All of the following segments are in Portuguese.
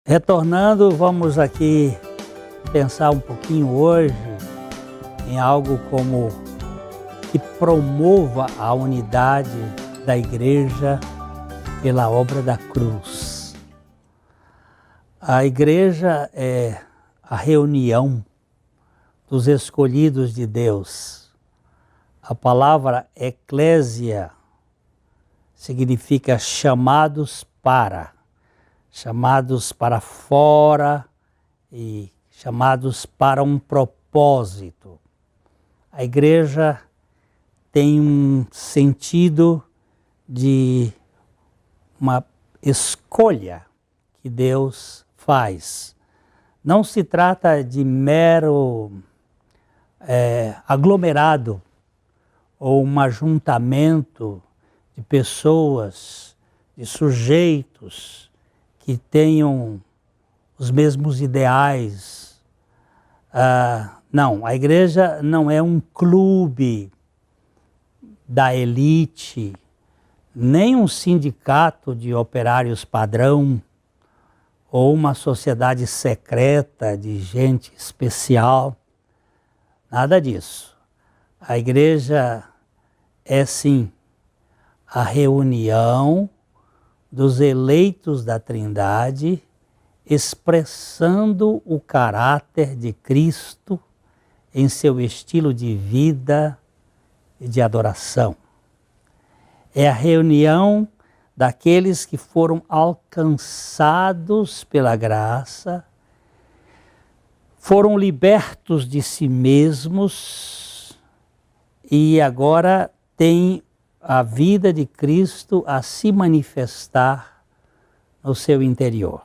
Retornando, vamos aqui pensar um pouquinho hoje em algo como que promova a unidade da igreja pela obra da cruz. A igreja é a reunião dos escolhidos de Deus. A palavra eclésia significa chamados para fora e chamados para um propósito. A igreja tem um sentido de uma escolha que Deus faz. Não se trata de mero aglomerado ou um ajuntamento de pessoas, de sujeitos que tenham os mesmos ideais. Não, a igreja não é um clube da elite, nem um sindicato de operários padrão, ou uma sociedade secreta de gente especial. Nada disso. A igreja é sim a reunião dos eleitos da Trindade, expressando o caráter de Cristo em seu estilo de vida e de adoração. É a reunião daqueles que foram alcançados pela graça, foram libertos de si mesmos e agora têm a vida de Cristo a se manifestar no seu interior.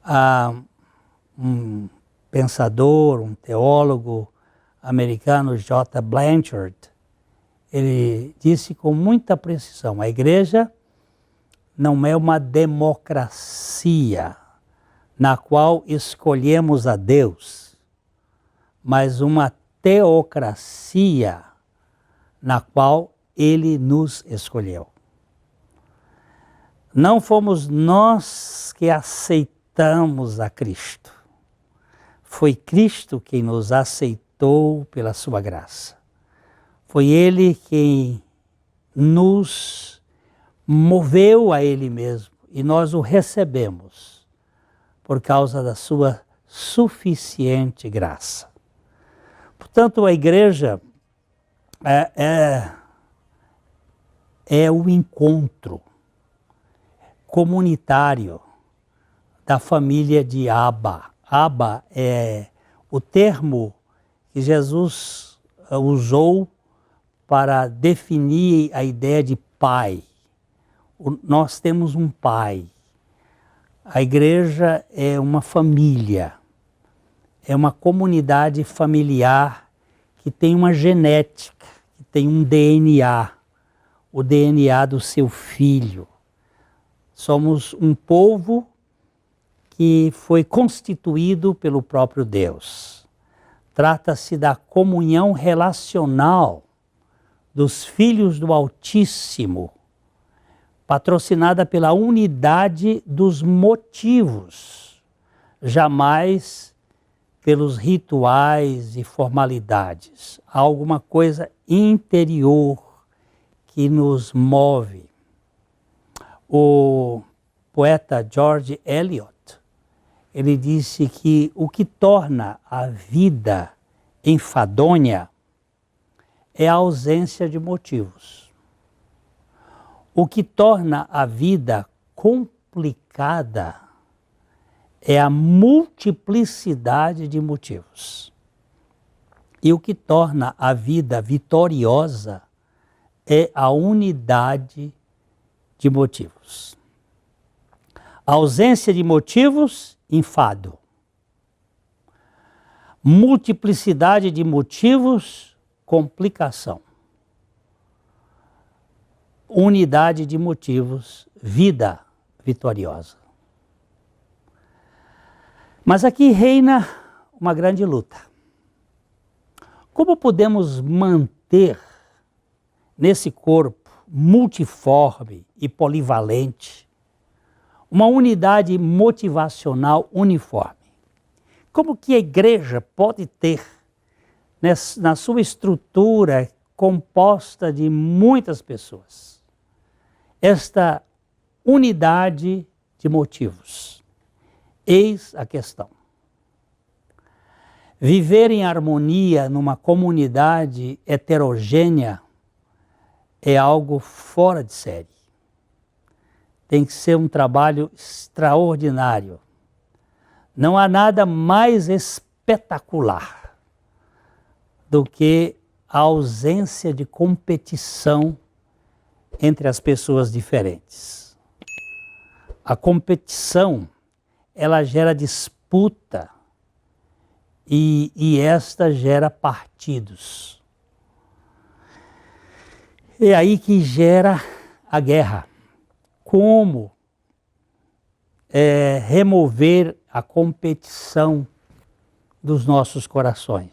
Há um pensador, um teólogo americano, J. Blanchard, ele disse com muita precisão: a igreja não é uma democracia na qual escolhemos a Deus, mas uma teocracia na qual Ele nos escolheu. Não fomos nós que aceitamos a Cristo. Foi Cristo quem nos aceitou pela sua graça. Foi Ele quem nos moveu a Ele mesmo e nós o recebemos por causa da sua suficiente graça. Portanto, a igreja é o encontro comunitário da família de Abba. Abba é o termo que Jesus usou para definir a ideia de pai. Nós temos um pai. A igreja é uma família, é uma comunidade familiar que tem uma genética, que tem um DNA, o DNA do seu filho. Somos um povo que foi constituído pelo próprio Deus. Trata-se da comunhão relacional dos filhos do Altíssimo, patrocinada pela unidade dos motivos, jamais pelos rituais e formalidades. Há alguma coisa interior que nos move. O poeta George Eliot, ele disse que o que torna a vida enfadonha é a ausência de motivos. O que torna a vida complicada é a multiplicidade de motivos. E o que torna a vida vitoriosa é a unidade de motivos. A ausência de motivos, enfado. Multiplicidade de motivos, complicação. Unidade de motivos, vida vitoriosa. Mas aqui reina uma grande luta. Como podemos manter nesse corpo multiforme e polivalente uma unidade motivacional uniforme. Como que a igreja pode ter, na sua estrutura composta de muitas pessoas, esta unidade de motivos? Eis a questão. Viver em harmonia numa comunidade heterogênea é algo fora de série. Tem que ser um trabalho extraordinário. Não há nada mais espetacular do que a ausência de competição entre as pessoas diferentes. A competição, ela gera disputa e esta gera partidos. É aí que gera a guerra. Como remover a competição dos nossos corações?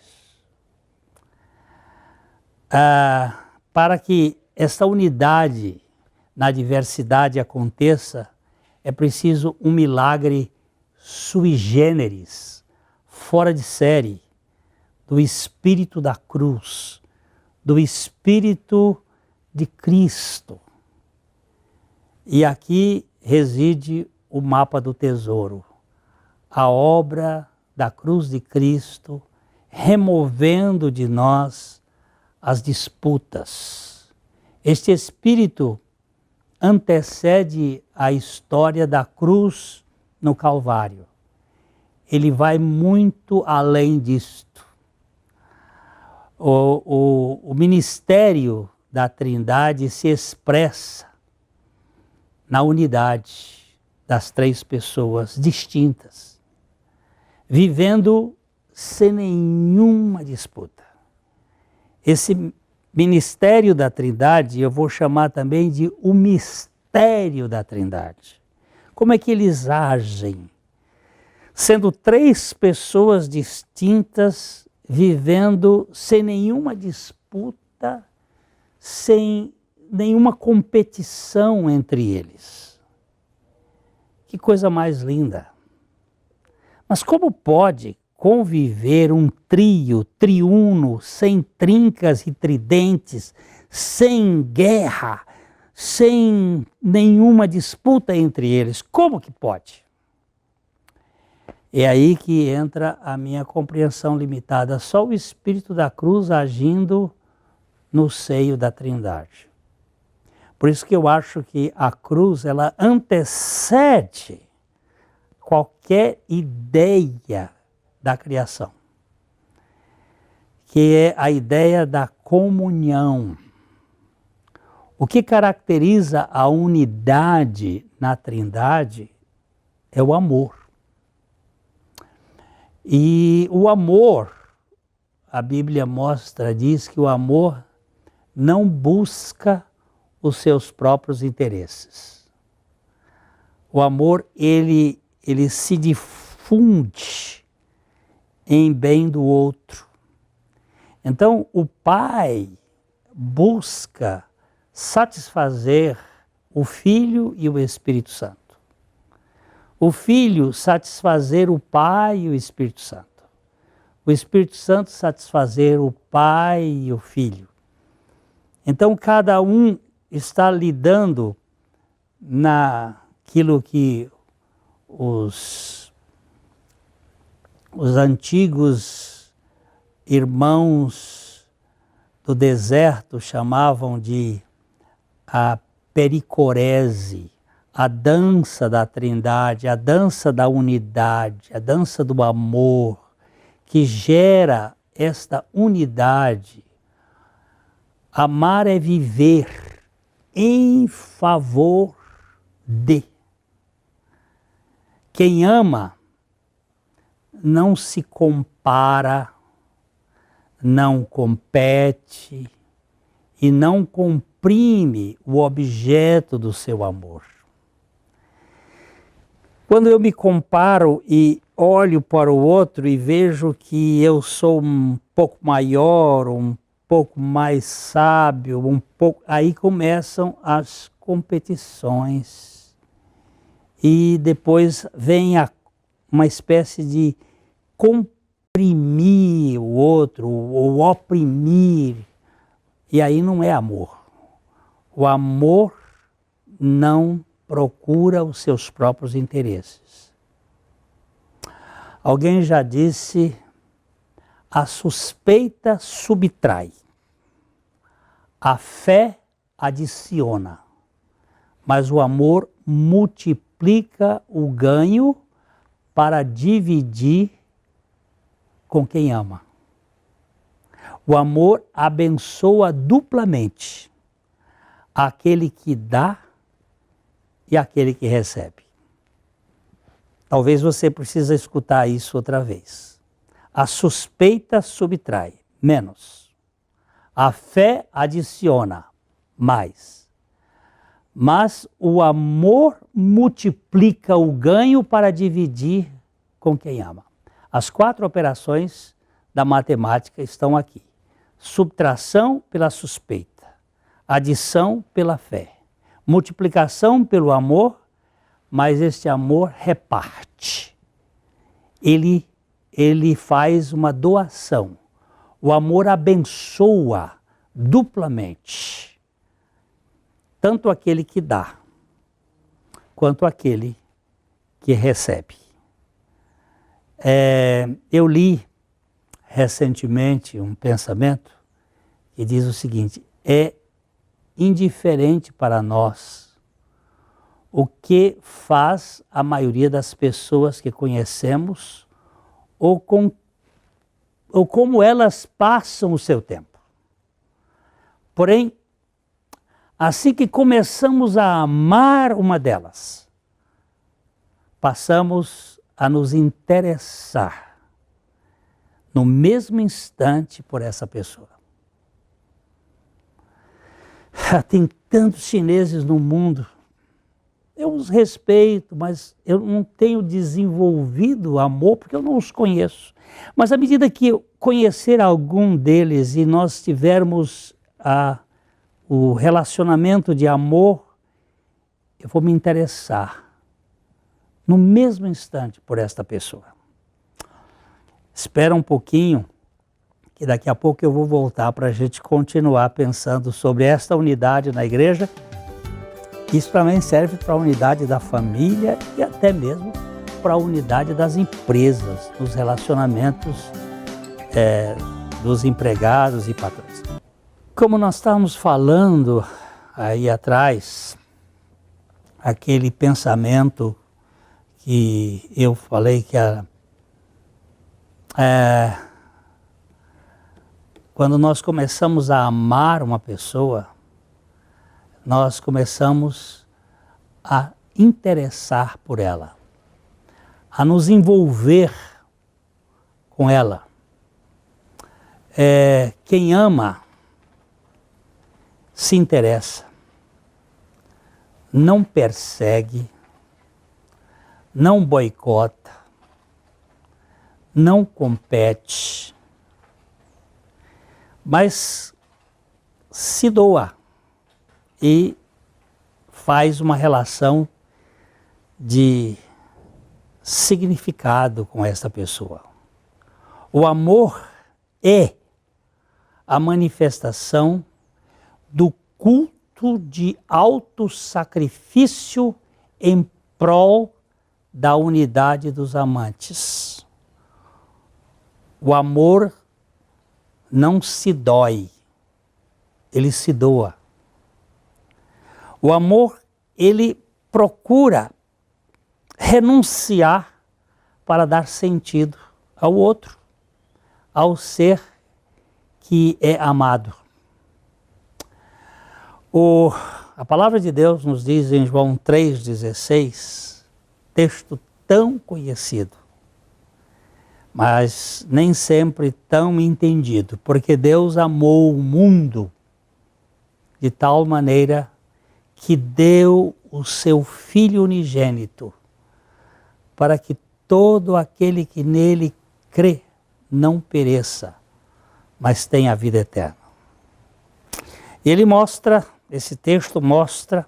Para que essa unidade na diversidade aconteça, é preciso um milagre sui generis, fora de série, do Espírito da cruz, do Espírito de Cristo. E aqui reside o mapa do tesouro, a obra da cruz de Cristo, removendo de nós as disputas. Este Espírito antecede a história da cruz no Calvário. Ele vai muito além disto. O ministério da Trindade se expressa na unidade das três pessoas distintas, vivendo sem nenhuma disputa. Esse ministério da Trindade eu vou chamar também de o mistério da Trindade. Como é que eles agem? Sendo três pessoas distintas, vivendo sem nenhuma disputa, sem nenhuma competição entre eles. Que coisa mais linda! Mas como pode conviver um trio, triuno, sem trincas e tridentes, sem guerra, sem nenhuma disputa entre eles? Como que pode? É aí que entra a minha compreensão limitada. Só o Espírito da cruz agindo no seio da Trindade. Por isso que eu acho que a cruz, ela antecede qualquer ideia da criação, que é a ideia da comunhão. O que caracteriza a unidade na Trindade é o amor. E o amor, a Bíblia diz que o amor não busca os seus próprios interesses. O amor, ele se difunde em bem do outro. Então, o Pai busca satisfazer o Filho e o Espírito Santo. O Filho satisfazer o Pai e o Espírito Santo. O Espírito Santo satisfazer o Pai e o Filho. Então, cada um está lidando naquilo que os antigos irmãos do deserto chamavam de a pericorese, a dança da Trindade, a dança da unidade, a dança do amor, que gera esta unidade. Amar é viver em favor de. Quem ama não se compara, não compete e não comprime o objeto do seu amor. Quando eu me comparo e olho para o outro e vejo que eu sou um pouco maior, um pouco mais sábio, aí começam as competições. e depois vem uma espécie de comprimir o outro, ou oprimir, e aí não é amor. O amor não procura os seus próprios interesses. Alguém já disse, a suspeita subtrai, a fé adiciona, mas o amor multiplica o ganho para dividir com quem ama. O amor abençoa duplamente aquele que dá e aquele que recebe. Talvez você precise escutar isso outra vez. A suspeita subtrai, menos. A fé adiciona, mais. Mas o amor multiplica o ganho para dividir com quem ama. As 4 operações da matemática estão aqui. Subtração pela suspeita, adição pela fé, multiplicação pelo amor, mas este amor reparte. Ele faz uma doação. O amor abençoa duplamente, tanto aquele que dá, quanto aquele que recebe. Eu li recentemente um pensamento que diz o seguinte: é indiferente para nós o que faz a maioria das pessoas que conhecemos ou como elas passam o seu tempo. Porém, assim que começamos a amar uma delas, passamos a nos interessar no mesmo instante por essa pessoa. Tem tantos chineses no mundo, eu os respeito, mas eu não tenho desenvolvido amor porque eu não os conheço. Mas à medida que eu conhecer algum deles e nós tivermos o relacionamento de amor, eu vou me interessar no mesmo instante por esta pessoa. Espera um pouquinho, que daqui a pouco eu vou voltar para a gente continuar pensando sobre esta unidade na igreja. Isso também serve para a unidade da família e até mesmo para a unidade das empresas, dos relacionamentos dos empregados e patrões. Como nós estávamos falando aí atrás, aquele pensamento que eu falei que quando nós começamos a amar uma pessoa, nós começamos a interessar por ela, a nos envolver com ela. Quem ama se interessa, não persegue, não boicota, não compete, mas se doa e faz uma relação de significado com essa pessoa. O amor é a manifestação do culto de autossacrifício em prol da unidade dos amantes. O amor não se dói, ele se doa. O amor, ele procura renunciar para dar sentido ao outro, ao ser que é amado. A palavra de Deus nos diz em João 3,16, texto tão conhecido, mas nem sempre tão entendido, porque Deus amou o mundo de tal maneira que deu o seu Filho unigênito, para que todo aquele que nele crê não pereça, mas tenha a vida eterna. E ele mostra, esse texto mostra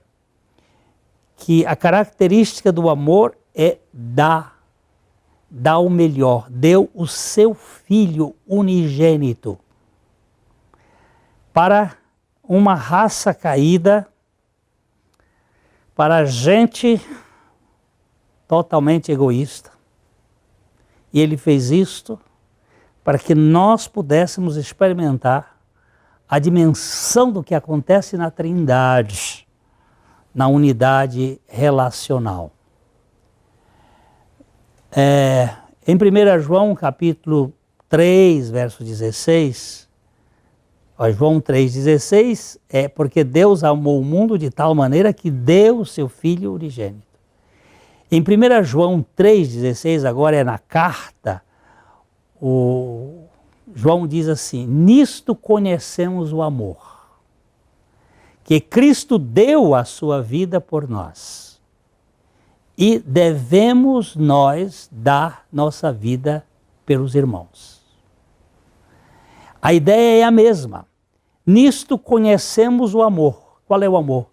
que a característica do amor é dar o melhor. Deu o seu Filho unigênito para uma raça caída, para gente totalmente egoísta. E Ele fez isto para que nós pudéssemos experimentar a dimensão do que acontece na Trindade, na unidade relacional. Em 1 João capítulo 3, verso 16, João 3,16, é porque Deus amou o mundo de tal maneira que deu o seu Filho unigênito. Em 1 João 3,16, agora é na carta, o João diz assim: nisto conhecemos o amor, que Cristo deu a sua vida por nós, e devemos nós dar nossa vida pelos irmãos. A ideia é a mesma. Nisto conhecemos o amor. Qual é o amor?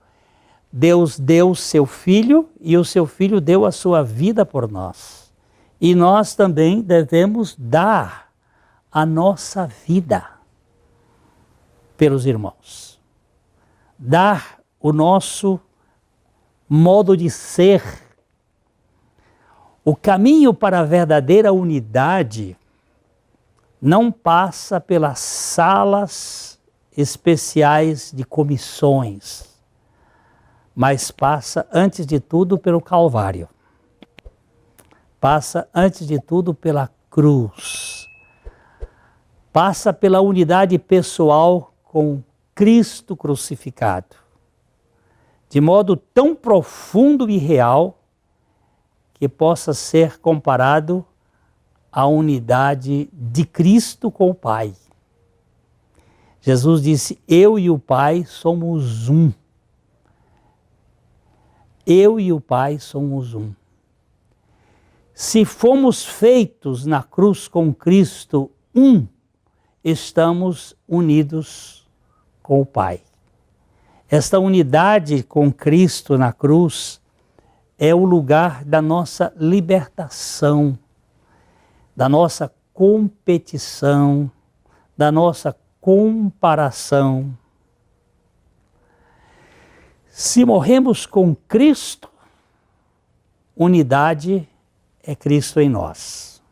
Deus deu o seu Filho e o seu Filho deu a sua vida por nós. E nós também devemos dar a nossa vida pelos irmãos. Dar o nosso modo de ser. O caminho para a verdadeira unidade não passa pelas salas especiais de comissões, mas passa, antes de tudo, pelo Calvário. Passa, antes de tudo, pela cruz. Passa pela unidade pessoal com Cristo crucificado, de modo tão profundo e real que possa ser comparado à unidade de Cristo com o Pai. Jesus disse: eu e o Pai somos um. Eu e o Pai somos um. Se fomos feitos na cruz com Cristo um, estamos unidos com o Pai. Esta unidade com Cristo na cruz é o lugar da nossa libertação, da nossa competição, da nossa comparação. Se morremos com Cristo, unidade é Cristo em nós.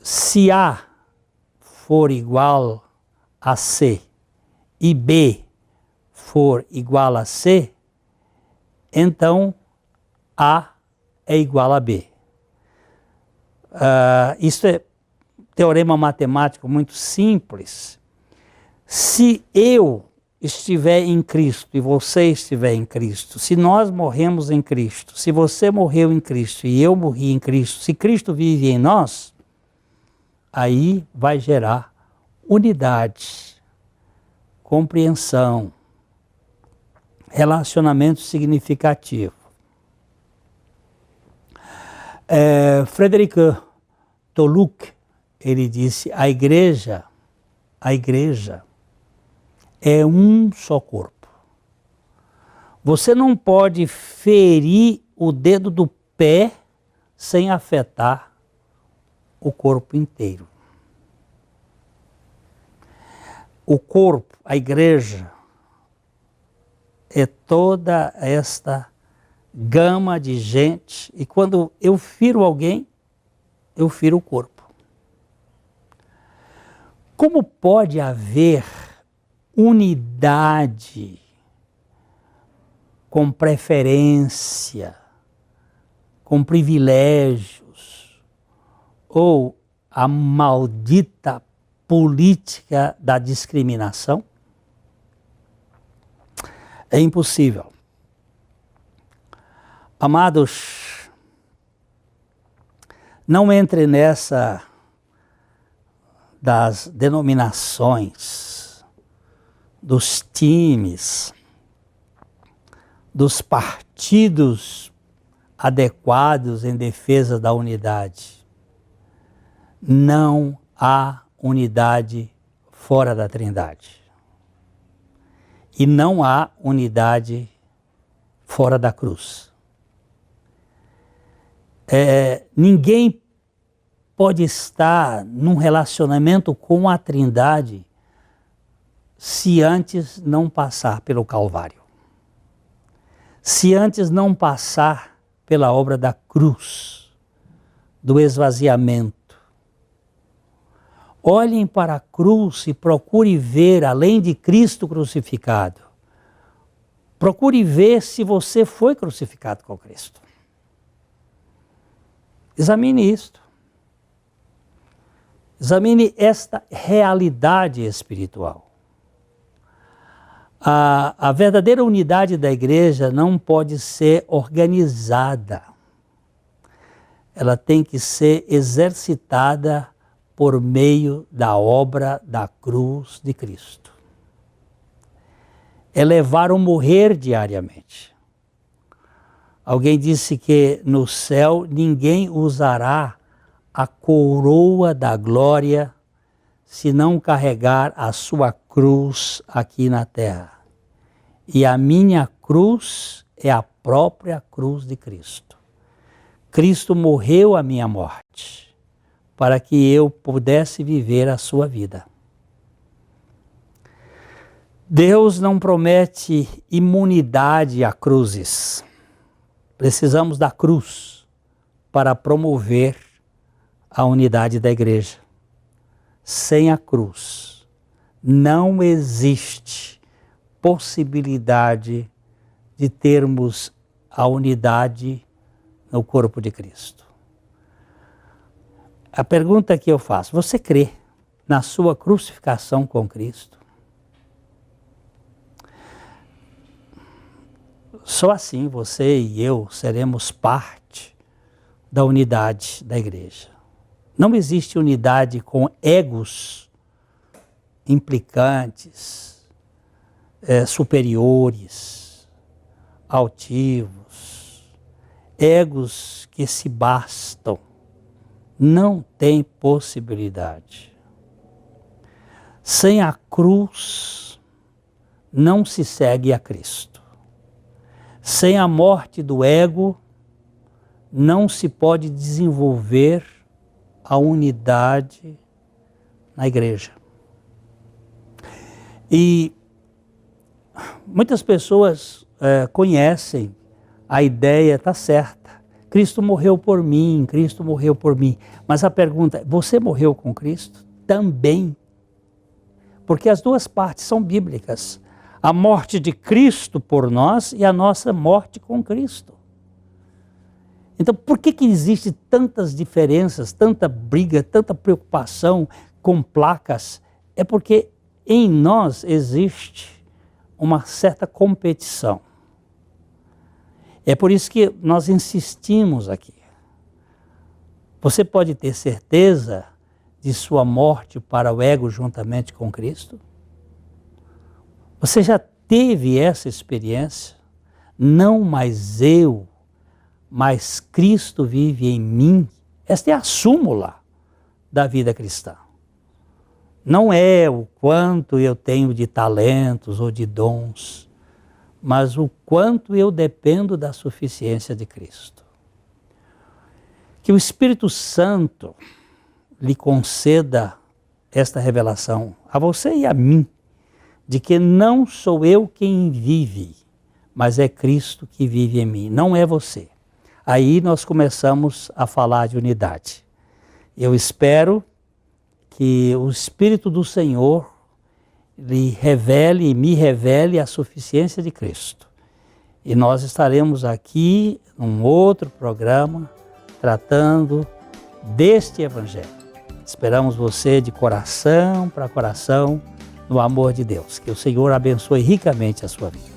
Se A for igual a C e B for igual a C, então A é igual a B. Isso é teorema matemático muito simples. Se eu estiver em Cristo e você estiver em Cristo, se nós morremos em Cristo, se você morreu em Cristo e eu morri em Cristo, se Cristo vive em nós, aí vai gerar unidade, compreensão, relacionamento significativo. Frederic Toluc, ele disse: a igreja é um só corpo. Você não pode ferir o dedo do pé sem afetar o corpo inteiro. O corpo, a igreja, é toda esta gama de gente, e quando eu firo alguém, eu firo o corpo. Como pode haver unidade com preferência, com privilégios, ou a maldita política da discriminação? É impossível. Amados, não entre nessa das denominações, dos times, dos partidos adequados em defesa da unidade. Não há unidade fora da Trindade. E não há unidade fora da cruz. Ninguém pode estar num relacionamento com a Trindade se antes não passar pelo Calvário. Se antes não passar pela obra da cruz, do esvaziamento. Olhem para a cruz e procure ver, além de Cristo crucificado, procure ver se você foi crucificado com Cristo. Examine isto. Examine esta realidade espiritual. A verdadeira unidade da igreja não pode ser organizada. Ela tem que ser exercitada por meio da obra da cruz de Cristo. É levar o morrer diariamente. Alguém disse que no céu ninguém usará a coroa da glória se não carregar a sua cruz aqui na terra. E a minha cruz é a própria cruz de Cristo. Cristo morreu a minha morte para que eu pudesse viver a sua vida. Deus não promete imunidade a cruzes. Precisamos da cruz para promover a unidade da igreja. Sem a cruz, não existe possibilidade de termos a unidade no corpo de Cristo. A pergunta que eu faço, você crê na sua crucificação com Cristo? Só assim você e eu seremos parte da unidade da igreja. Não existe unidade com egos implicantes, superiores, altivos, egos que se bastam. Não tem possibilidade. Sem a cruz, não se segue a Cristo. Sem a morte do ego, não se pode desenvolver a unidade na igreja. E muitas pessoas conhecem a ideia, está certa. Cristo morreu por mim, Cristo morreu por mim. Mas a pergunta é, você morreu com Cristo? Também. Porque as duas partes são bíblicas. A morte de Cristo por nós e a nossa morte com Cristo. Então, por que existe tantas diferenças, tanta briga, tanta preocupação com placas? É porque em nós existe uma certa competição. É por isso que nós insistimos aqui. Você pode ter certeza de sua morte para o ego juntamente com Cristo? Você já teve essa experiência? Não mais eu, mas Cristo vive em mim. Esta é a súmula da vida cristã. Não é o quanto eu tenho de talentos ou de dons, mas o quanto eu dependo da suficiência de Cristo. Que o Espírito Santo lhe conceda esta revelação, a você e a mim, de que não sou eu quem vive, mas é Cristo que vive em mim, não é você. Aí nós começamos a falar de unidade. Eu espero que o Espírito do Senhor lhe revele e me revele a suficiência de Cristo. E nós estaremos aqui num outro programa tratando deste Evangelho. Esperamos você de coração para coração no amor de Deus. Que o Senhor abençoe ricamente a sua vida.